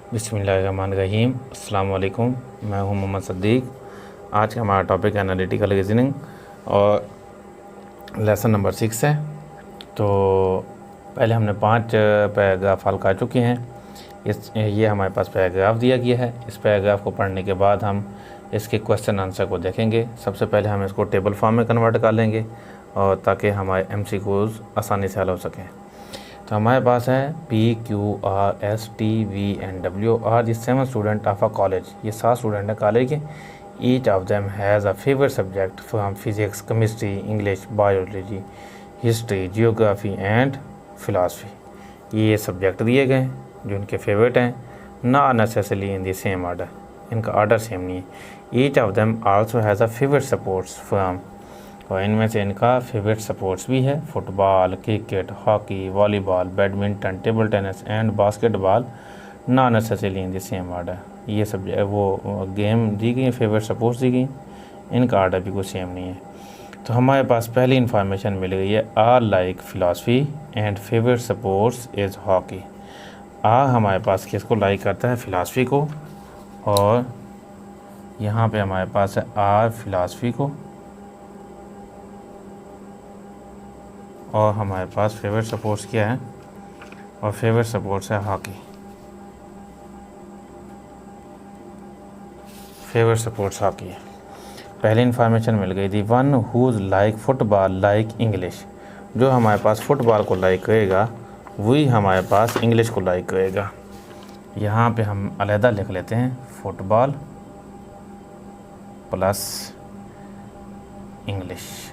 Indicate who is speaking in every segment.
Speaker 1: बिस्मिल्लाहिर्रहमानिर्रहीम। अस्सलाम वालेकुम। मैं हूं मोहम्मद सिद्दीक। आज का हमारा टॉपिक है एनालिटिकल रीजनिंग और लेसन नंबर 6 है। तो पहले हमने 5 पैराग्राफ हल कर चुके हैं। ये हमारे पास पैराग्राफ दिया गया है। इस पैराग्राफ को पढ़ने के बाद हम इसके क्वेश्चन आंसर को देखेंगे। सबसे पहले हम इसको टेबल फॉर्म में कन्वर्ट कर लेंगे और ताकि हमारे MCQs आसानी से हल हो सकें। तो हमारे पास है PQRSTVNW are the 7 student of a college. ये 7 स्टूडेंट है कॉलेज के। Each of them has a favourite subject from physics, chemistry, English, biology, history, geography and philosophy. ये सब्जेक्ट दिए गए हैं जो इनके फेवरेट हैं। ना necessarily in the same order, इनका ऑर्डर सेम नहीं है। Each of them also has a favourite sports from, और इनमें से इनका फेवरेट स्पोर्ट्स भी है। Football, cricket, hockey, volleyball, badminton, table tennis and basketball, non necessarily in the same order. ये सब वो गेम दी गई, फेवरेट स्पोर्ट्स दी गई, इनका ऑर्डर भी कुछ सेम नहीं है। तो हमारे पास पहली इन्फॉर्मेशन मिल गई है, R like philosophy and favourite sports is hockey. R हमारे पास किसको लाइक करता है? फिलासफी को। और यहाँ पे हमारे पास है आर फिलासफी को, और हमारे पास फेवरेट स्पोर्ट्स क्या है? और फेवरेट स्पोर्ट्स है हॉकी। फेवरेट स्पोर्ट्स हॉकी है। पहली इन्फॉर्मेशन मिल गई थी, one who like football like English. जो हमारे पास फुटबॉल को लाइक करेगा वही हमारे पास इंग्लिश को लाइक करेगा। यहाँ पे हम अलहदा लिख लेते हैं, फुटबॉल प्लस इंग्लिश।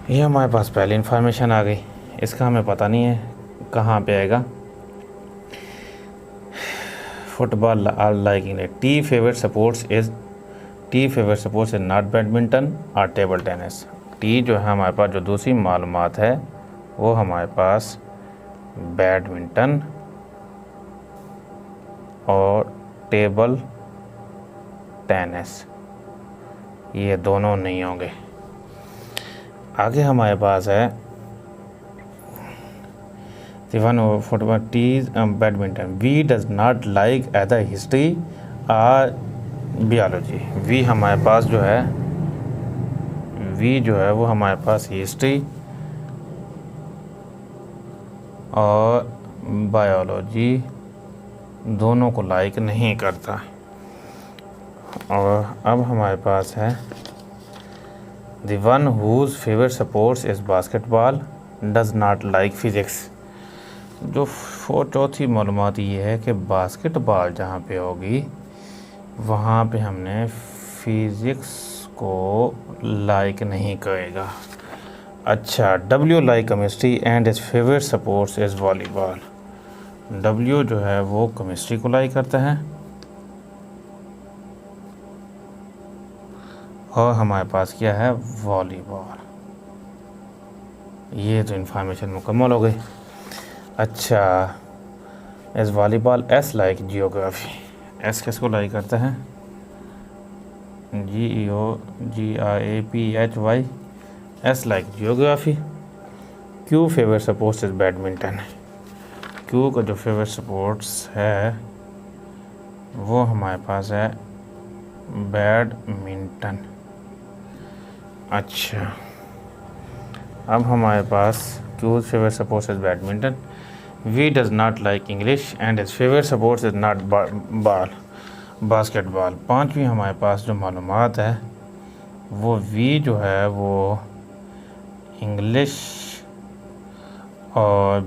Speaker 1: ये हमारे पास पहली इन्फॉर्मेशन आ गई। इसका हमें पता नहीं है कहाँ पे आएगा। Football like English. T favourite sports is not badminton और टेबल टेनिस। टी जो है हमारे पास, जो दूसरी मालूमात है वो हमारे पास बैडमिंटन और टेबल टेनिस, ये दोनों नहीं होंगे। आगे हमारे पास है football, T badminton. We does not like either history और बियोलॉजी। वी हमारे पास जो है, वी जो है वो हमारे पास हिस्ट्री और बायोलॉजी दोनों को लाइक नहीं करता। और अब हमारे पास है The one whose favorite sports is basketball does not like physics। जो चौथी मालूमात ये है कि बास्केटबॉल जहाँ पे होगी वहाँ पे हमने फिज़िक्स को लाइक नहीं करेगा। अच्छा, W like chemistry and is favourite sports is volleyball. W जो है वो केमिस्ट्री को लाइक करता है, और हमारे पास क्या है? वॉलीबॉल। ये तो इन्फॉर्मेशन मुकम्मल हो गई। अच्छा, S volleyball. S like geography. S किसको लाइक करता है? GEOGRAPHY। S like geography. Q favourite sports is badminton. Q का जो फेवरेट स्पोर्ट्स है वो हमारे पास है बैडमिंटन। अच्छा, अब हमारे पास क्यूज favourite sports is badminton. We does not like English and is favourite sports is not basketball. पांचवी हमारे पास जो मालूमात है वो वी जो है वो इंग्लिश और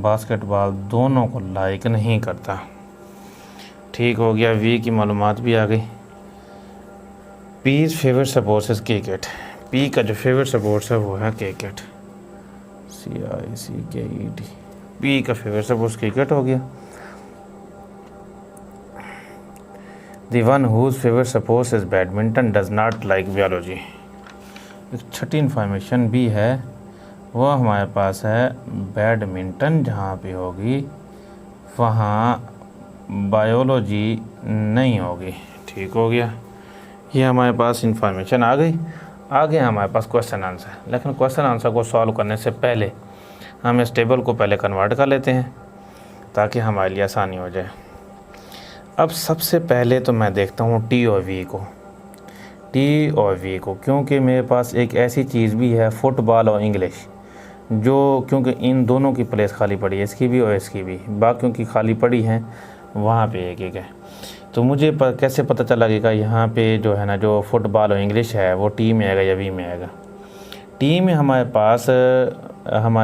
Speaker 1: बास्केटबॉल दोनों को लाइक नहीं करता। ठीक हो गया, वी की मालूमात भी आ गई। P's favourite sports is cricket. P का जो फेवरेट स्पोर्ट्स है वो है क्रिकेट, CICKET। पी का फेवरेट स्पोर्ट्स क्रिकेट हो गया। The one whose favourite sports is badminton does not like biology. एक छठी इन्फॉर्मेशन भी है, वो हमारे पास है बैडमिंटन जहाँ पे होगी वहाँ बायोलॉजी नहीं होगी। ठीक हो गया, ये हमारे पास इंफॉर्मेशन आ गई। आगे हमारे पास क्वेश्चन आंसर, लेकिन क्वेश्चन आंसर को सॉल्व करने से पहले हम इस टेबल को पहले कन्वर्ट कर लेते हैं ताकि हमारे लिए आसानी हो जाए। अब सबसे पहले तो मैं देखता हूँ टी और वी को, क्योंकि मेरे पास एक ऐसी चीज़ भी है फुटबॉल और इंग्लिश, जो क्योंकि इन दोनों की प्लेस खाली पड़ी है, इसकी भी और इसकी भी, बाकियों की खाली पड़ी हैं, वहाँ पे एक एक है। तो मुझे कैसे पता चला लगेगा यहाँ पे जो है ना, जो फुटबॉल और इंग्लिश है वो टी में आएगा या वी में आएगा। टी में हमारे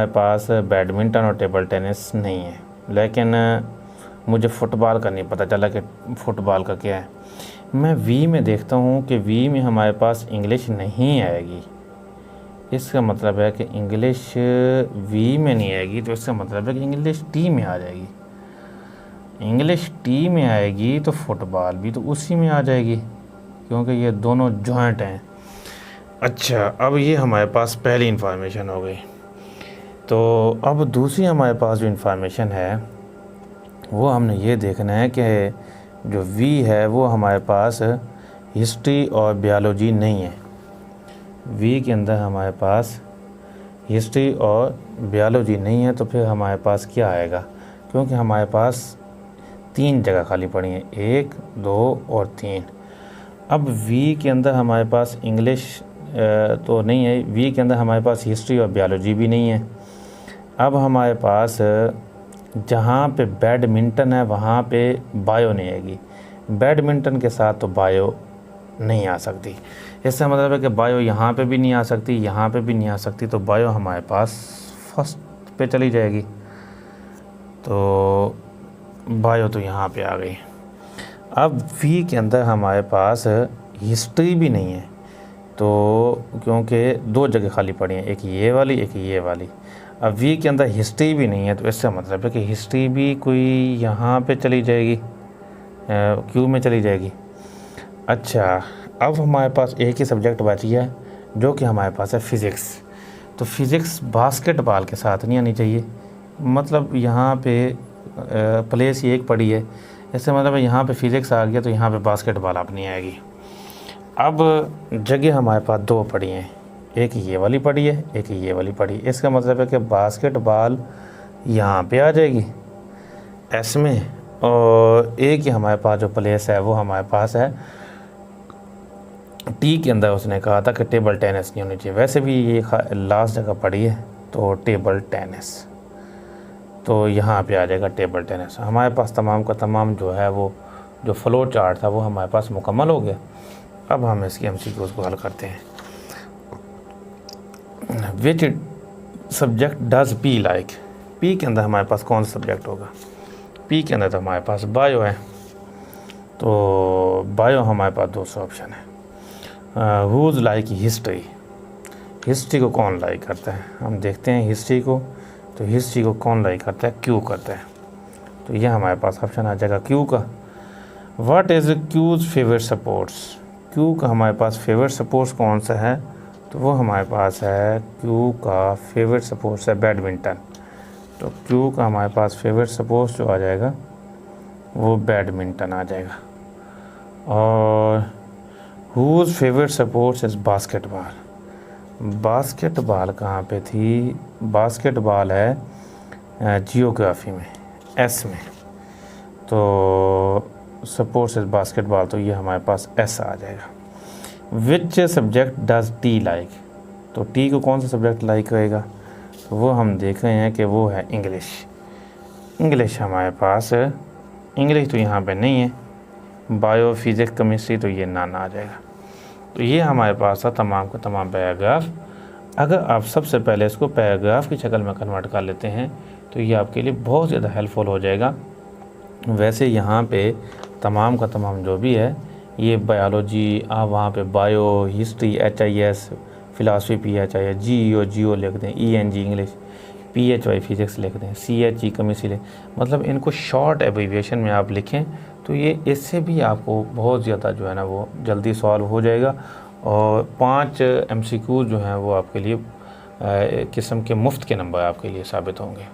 Speaker 1: पास बैडमिंटन और टेबल टेनिस नहीं है, लेकिन मुझे फ़ुटबॉल का नहीं पता चला कि फ़ुटबॉल का क्या है। मैं वी में देखता हूँ कि वी में हमारे पास इंग्लिश नहीं आएगी। इसका मतलब है कि इंग्लिश वी में नहीं आएगी, तो इसका मतलब है कि इंग्लिश टी में आ जाएगी। इंग्लिश टी में आएगी तो फुटबॉल भी तो उसी में आ जाएगी, क्योंकि ये दोनों जॉइंट हैं। अच्छा, अब ये हमारे पास पहली इन्फॉर्मेशन हो गई। तो अब दूसरी हमारे पास जो इन्फॉर्मेशन है वो हमने ये देखना है कि जो वी है वो हमारे पास हिस्ट्री और बायोलॉजी नहीं है। वी के अंदर हमारे पास हिस्ट्री और बायोलॉजी नहीं है, तो फिर हमारे पास क्या आएगा, क्योंकि हमारे पास 3 जगह खाली पड़ी हैं, 1, 2 और 3। अब वी के अंदर हमारे पास इंग्लिश तो नहीं है, वी के अंदर हमारे पास हिस्ट्री और बायोलॉजी भी नहीं है। अब हमारे पास जहाँ पे बैडमिंटन है वहाँ पे बायो नहीं आएगी, बैडमिंटन के साथ तो बायो नहीं आ सकती। इसका मतलब है कि बायो यहाँ पे भी नहीं आ सकती, यहाँ पे भी नहीं आ सकती, तो बायो हमारे पास फर्स्ट पे चली जाएगी। तो बायो तो यहाँ पे आ गई। अब वी के अंदर हमारे पास हिस्ट्री भी नहीं है, तो क्योंकि 2 जगह खाली पड़ी हैं, एक ये वाली एक ये वाली। अब वी के अंदर हिस्ट्री भी नहीं है, तो इसका मतलब है कि हिस्ट्री भी कोई यहाँ पे चली जाएगी, क्यू में चली जाएगी। अच्छा, अब हमारे पास एक ही सब्जेक्ट बच गया है जो कि हमारे पास है फ़िज़िक्स। तो फ़िज़िक्स बास्केटबॉल के साथ नहीं आनी चाहिए, मतलब यहाँ पे प्लेस ही एक पड़ी है, इससे मतलब यहाँ पे फ़िज़िक्स आ गया तो यहाँ पे बास्केटबॉल आप नहीं आएगी। अब जगह हमारे पास 2 पड़ी हैं, एक ये वाली पड़ी है एक ये वाली पड़ी है। इसका मतलब है कि बास्केटबॉल यहाँ पे आ जाएगी एस में, और एक ही हमारे पास जो प्लेस है वो हमारे पास है टी के अंदर। उसने कहा था कि टेबल टेनिस नहीं होनी चाहिए, वैसे भी ये लास्ट जगह पड़ी है, तो टेबल टेनिस, तो यहाँ पे आ जाएगा टेबल टेनिस। हमारे पास तमाम का तमाम जो है वो जो फ्लो चार्ट था वो हमारे पास मुकम्मल हो गया। अब हम इसकी MCQs को हल करते हैं। Which subject does P like, P के अंदर हमारे पास कौन सा सब्जेक्ट होगा, पी के अंदर तो हमारे पास बायो है, तो बायो हमारे पास 200 ऑप्शन है। हुज लाइक हिस्ट्री, हिस्ट्री को कौन लाइक करता है, हम देखते हैं हिस्ट्री को, तो हिस्ट्री को कौन लाइक करता है, क्यू करता है, तो यह हमारे पास ऑप्शन आ जाएगा क्यू का। What is Q's favourite sports, Q का हमारे पास फेवरेट स्पोर्ट्स कौन सा है, तो वो हमारे पास है क्यू का फेवरेट स्पोर्ट्स है बैडमिंटन, तो क्यू का हमारे पास फेवरेट स्पोर्ट्स जो आ जाएगा वो बैडमिंटन आ जाएगा। और whose favourite sports is basketball, basketball कहाँ पे थी, बास्केटबॉल है जियोग्राफी में एस में, तो स्पोर्ट्स इज़ बास्केटबॉल, तो ये हमारे पास एस आ जाएगा। Which subject does T like, तो टी को कौन सा सब्जेक्ट लाइक करेगा, तो वो हम देख रहे हैं कि वो है इंग्लिश। इंग्लिश हमारे पास, इंग्लिश तो यहाँ पे नहीं है, बायो फिज़िक्स केमिस्ट्री तो ये ना आ जाएगा। तो ये हमारे पास था तमाम का तमाम पैराग्राफ। अगर आप सबसे पहले इसको पैराग्राफ की शक्ल में कन्वर्ट कर लेते हैं तो ये आपके लिए बहुत ज़्यादा हेल्पफुल हो जाएगा। वैसे यहाँ पे तमाम का तमाम जो भी है ये बायोलॉजी, आप वहाँ पे bio, history HIS, philosophy PHI, जियो लिख दें, ENG इंग्लिश, PHY फिज़िक्स लिख दें, CHE केमिस्ट्री लिख, मतलब इनको शॉर्ट एब्रीविएशन में आप लिखें तो ये इससे भी आपको बहुत ज़्यादा जो है ना वो जल्दी सॉल्व हो जाएगा। और 5 MCQ जो हैं वो आपके लिए किस्म के मुफ्त के नंबर आपके लिए साबित होंगे।